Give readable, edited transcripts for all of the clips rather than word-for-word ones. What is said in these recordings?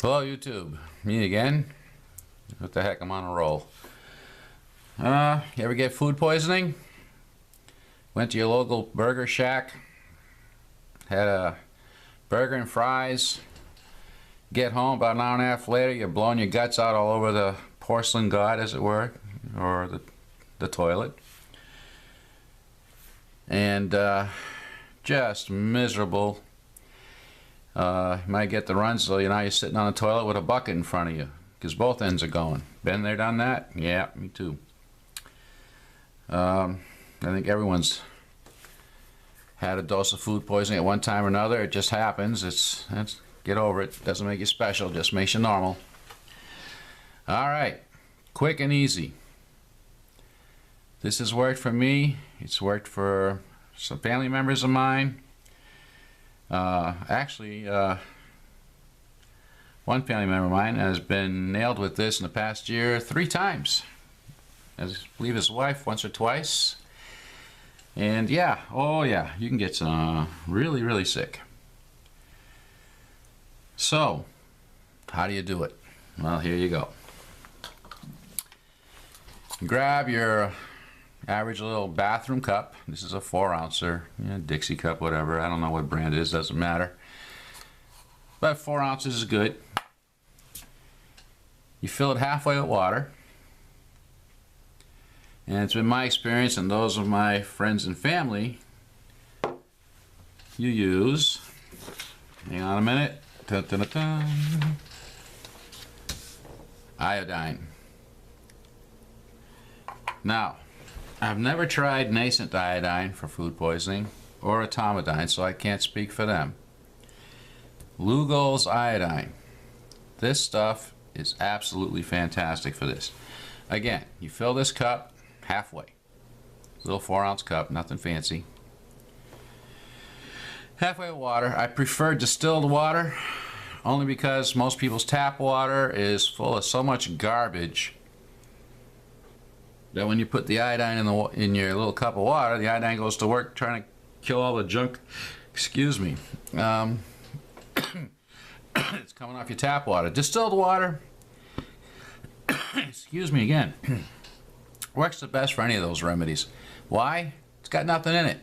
Hello YouTube, me again. What the heck, I'm on a roll. You ever get food poisoning? Went to your local burger shack, had a burger and fries, get home about an hour and a half later, you're blowing your guts out all over the porcelain god, as it were, or the toilet. And just miserable. You might get the runs, so you're sitting on the toilet with a bucket in front of you because both ends are going. Been there, done that? Yeah, me too. I think everyone's had a dose of food poisoning at one time or another. It just happens. Get over it. Doesn't make you special, just makes you normal. All right, quick and easy. This has worked for me. It's worked for some family members of mine. Actually, one family member of mine has been nailed with this in the past year 3 times. I believe his wife once or twice. And yeah, oh yeah, you can get really, really sick. So, how do you do it? Well, here you go. Grab your average little bathroom cup. This is a 4-ouncer, Dixie cup, whatever. I don't know what brand it is, doesn't matter. But 4 ounces is good. You fill it halfway with water. And it's been my experience and those of my friends and family, you use, hang on a minute, dun, dun, dun, dun, iodine. Now, I've never tried nascent iodine for food poisoning or etomidine, so I can't speak for them. Lugol's iodine. This stuff is absolutely fantastic for this. Again, you fill this cup halfway. Little 4-ounce cup, nothing fancy. Halfway with water. I prefer distilled water only because most people's tap water is full of so much garbage that when you put the iodine in your little cup of water, the iodine goes to work trying to kill all the junk. Excuse me. It's coming off your tap water. Distilled water, excuse me again, works the best for any of those remedies. Why? It's got nothing in it.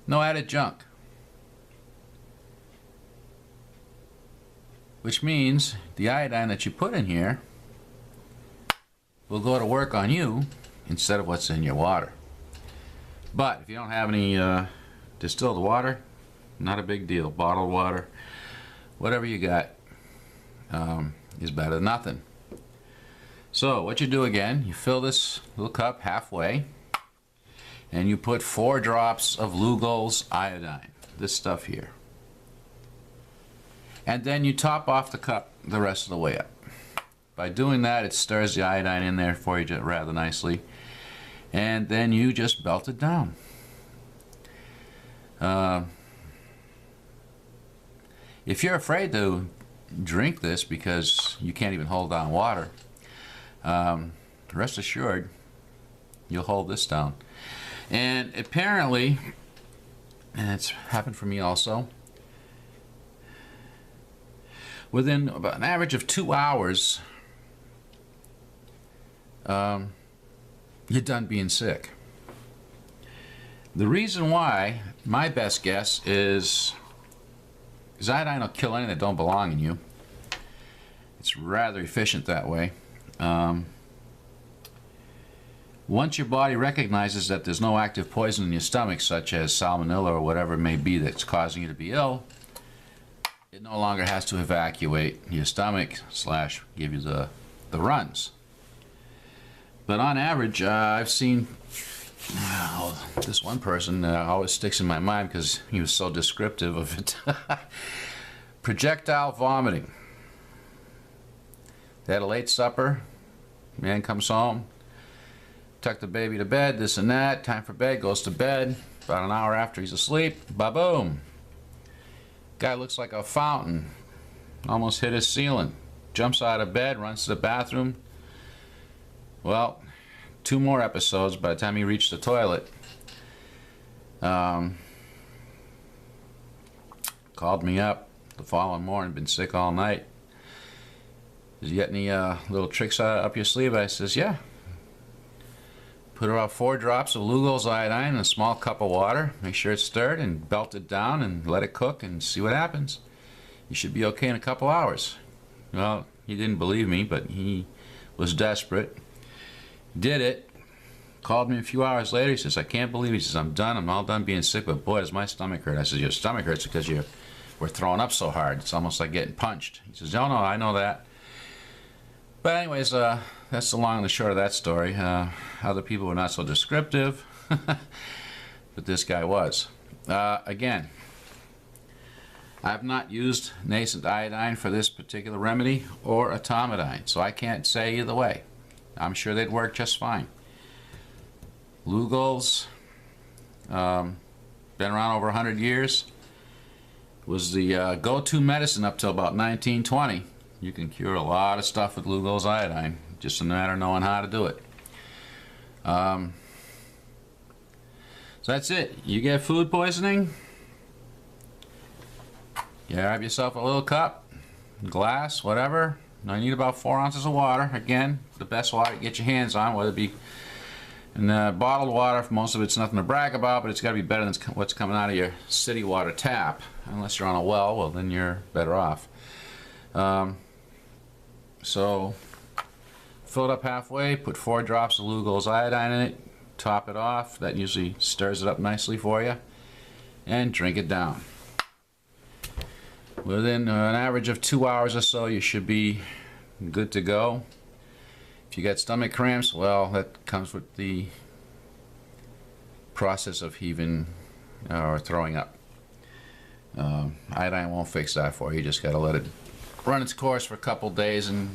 No added junk. Which means the iodine that you put in here will go to work on you instead of what's in your water. But if you don't have any distilled water, not a big deal. Bottled water, whatever you got, is better than nothing. So what you do again, you fill this little cup halfway and you put 4 drops of Lugol's iodine, this stuff here. And then you top off the cup the rest of the way up. By doing that, it stirs the iodine in there for you rather nicely. And then you just belt it down. If you're afraid to drink this because you can't even hold down water, rest assured you'll hold this down. And apparently, and it's happened for me also, within about an average of 2 hours, you're done being sick. The reason why, my best guess, is because iodine will kill anything that don't belong in you. It's rather efficient that way. Once your body recognizes that there's no active poison in your stomach, such as salmonella or whatever it may be that's causing you to be ill, it no longer has to evacuate your stomach / give you the runs. But on average, I've seen this one person always sticks in my mind because he was so descriptive of it. Projectile vomiting. They had a late supper. Man comes home, tuck the baby to bed, this and that. Time for bed, goes to bed. About an hour after he's asleep, ba-boom. Guy looks like a fountain. Almost hit his ceiling. Jumps out of bed, runs to the bathroom. Well, 2 more episodes by the time he reached the toilet. Called me up, the following morning, been sick all night. Does you got any little tricks up your sleeve? I says, yeah. Put about 4 drops of Lugol's iodine in a small cup of water. Make sure it's stirred and belt it down and let it cook and see what happens. You should be okay in a couple hours. Well, he didn't believe me, but he was desperate. Did it. Called me a few hours later. He says, I can't believe it. He says, I'm done. I'm all done being sick, but boy, does my stomach hurt. I said, your stomach hurts because you were throwing up so hard. It's almost like getting punched. He says, oh, no, I know that. But anyways, that's the long and the short of that story. Other people were not so descriptive, but this guy was. Again, I've not used nascent iodine for this particular remedy or etomidine, so I can't say either way. I'm sure they'd work just fine. Lugol's, been around over 100 years, was the go-to medicine up till about 1920. You can cure a lot of stuff with Lugol's iodine, just a matter of knowing how to do it. So that's it. You get food poisoning, you have yourself a little cup, glass, whatever. Now you need about 4 ounces of water. Again, the best water to get your hands on, whether it be in bottled water. Most of it's nothing to brag about, but it's got to be better than what's coming out of your city water tap. Unless you're on a well, well then you're better off. So fill it up halfway, put 4 drops of Lugol's iodine in it, top it off. That usually stirs it up nicely for you, and drink it down. Within an average of 2 hours or so, you should be good to go. If you get stomach cramps, well, that comes with the process of heaving or throwing up. Iodine won't fix that for you. You just got to let it run its course for a couple days, and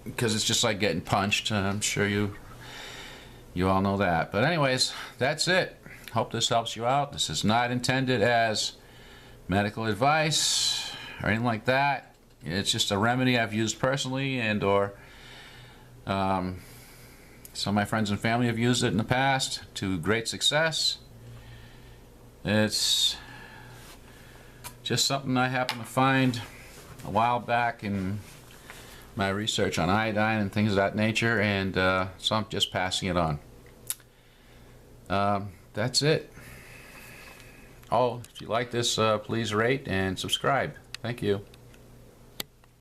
because it's just like getting punched. I'm sure you all know that. But anyways, that's it. Hope this helps you out. This is not intended as medical advice or anything like that. It's just a remedy I've used personally, and or some of my friends and family have used it in the past to great success. It's just something I happened to find a while back in my research on iodine and things of that nature, and so I'm just passing it on. That's it. Oh, if you like this, please rate and subscribe. Thank you.